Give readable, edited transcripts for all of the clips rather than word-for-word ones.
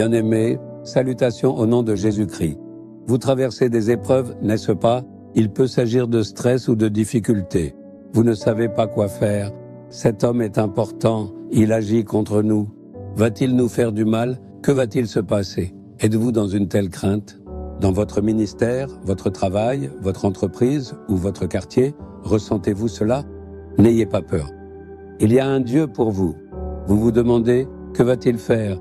Bien-aimés, salutations au nom de Jésus-Christ. Vous traversez des épreuves, n'est-ce pas? Il peut s'agir de stress ou de difficultés. Vous ne savez pas quoi faire. Cet homme est important, il agit contre nous. Va-t-il nous faire du mal? Que va-t-il se passer? Êtes-vous dans une telle crainte? Dans votre ministère, votre travail, votre entreprise ou votre quartier, ressentez-vous cela? N'ayez pas peur. Il y a un Dieu pour vous. Vous vous demandez, que va-t-il faire?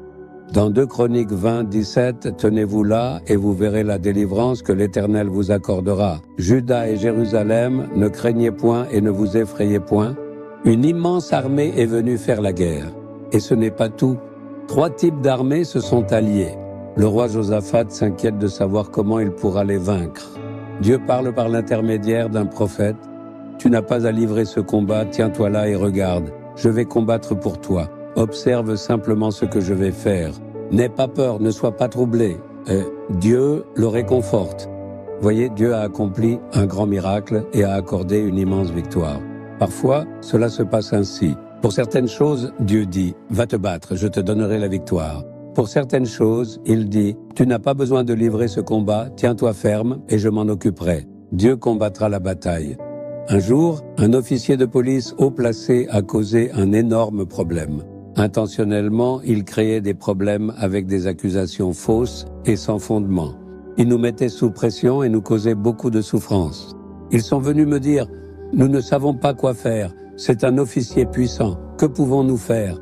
Dans 2 Chroniques 20, 17, tenez-vous là et vous verrez la délivrance que l'Éternel vous accordera. Juda et Jérusalem, ne craignez point et ne vous effrayez point. Une immense armée est venue faire la guerre. Et ce n'est pas tout. 3 types d'armées se sont alliés. Le roi Josaphat s'inquiète de savoir comment il pourra les vaincre. Dieu parle par l'intermédiaire d'un prophète. Tu n'as pas à livrer ce combat, tiens-toi là et regarde. Je vais combattre pour toi. Observe simplement ce que je vais faire. N'aie pas peur, ne sois pas troublé. Dieu le réconforte. Voyez, Dieu a accompli un grand miracle et a accordé une immense victoire. Parfois, cela se passe ainsi. Pour certaines choses, Dieu dit « Va te battre, je te donnerai la victoire ». Pour certaines choses, il dit « Tu n'as pas besoin de livrer ce combat, tiens-toi ferme et je m'en occuperai ». Dieu combattra la bataille. Un jour, un officier de police haut placé a causé un énorme problème. Intentionnellement, il créait des problèmes avec des accusations fausses et sans fondement. Il nous mettait sous pression et nous causait beaucoup de souffrance. Ils sont venus me dire « Nous ne savons pas quoi faire, c'est un officier puissant, que pouvons-nous faire ?»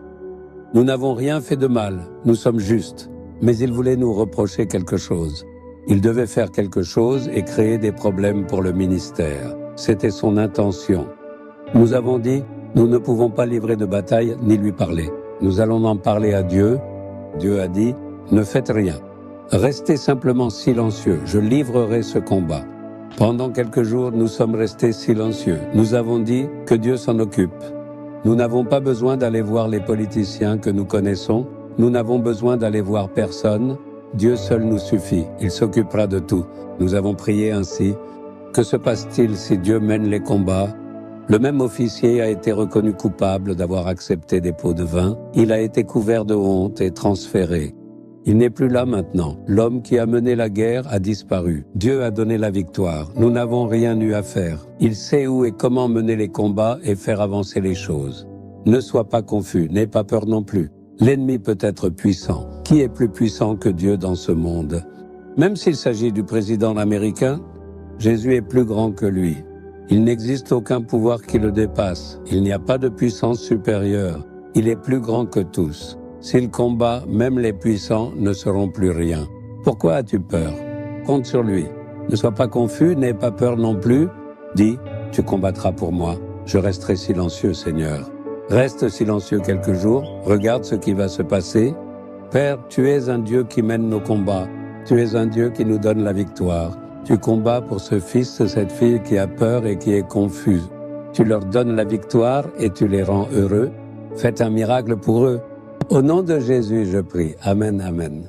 Nous n'avons rien fait de mal, nous sommes justes, mais il voulait nous reprocher quelque chose. Il devait faire quelque chose et créer des problèmes pour le ministère. C'était son intention. Nous avons dit « Nous ne pouvons pas livrer de bataille ni lui parler. Nous allons en parler à Dieu. » Dieu a dit « Ne faites rien. Restez simplement silencieux, je livrerai ce combat. » Pendant quelques jours, nous sommes restés silencieux. Nous avons dit que Dieu s'en occupe. Nous n'avons pas besoin d'aller voir les politiciens que nous connaissons. Nous n'avons besoin d'aller voir personne. Dieu seul nous suffit. Il s'occupera de tout. Nous avons prié ainsi. Que se passe-t-il si Dieu mène les combats? Le même officier a été reconnu coupable d'avoir accepté des pots de vin. Il a été couvert de honte et transféré. Il n'est plus là maintenant. L'homme qui a mené la guerre a disparu. Dieu a donné la victoire. Nous n'avons rien eu à faire. Il sait où et comment mener les combats et faire avancer les choses. Ne sois pas confus, n'aie pas peur non plus. L'ennemi peut être puissant. Qui est plus puissant que Dieu dans ce monde? Même s'il s'agit du président américain, Jésus est plus grand que lui. Il n'existe aucun pouvoir qui le dépasse. Il n'y a pas de puissance supérieure. Il est plus grand que tous. S'il combat, même les puissants ne seront plus rien. Pourquoi as-tu peur? Compte sur lui. Ne sois pas confus, n'aie pas peur non plus. Dis, tu combattras pour moi. Je resterai silencieux, Seigneur. Reste silencieux quelques jours. Regarde ce qui va se passer. Père, tu es un Dieu qui mène nos combats. Tu es un Dieu qui nous donne la victoire. Tu combats pour ce fils, cette fille qui a peur et qui est confuse. Tu leur donnes la victoire et tu les rends heureux. Faites un miracle pour eux. Au nom de Jésus, je prie. Amen, amen.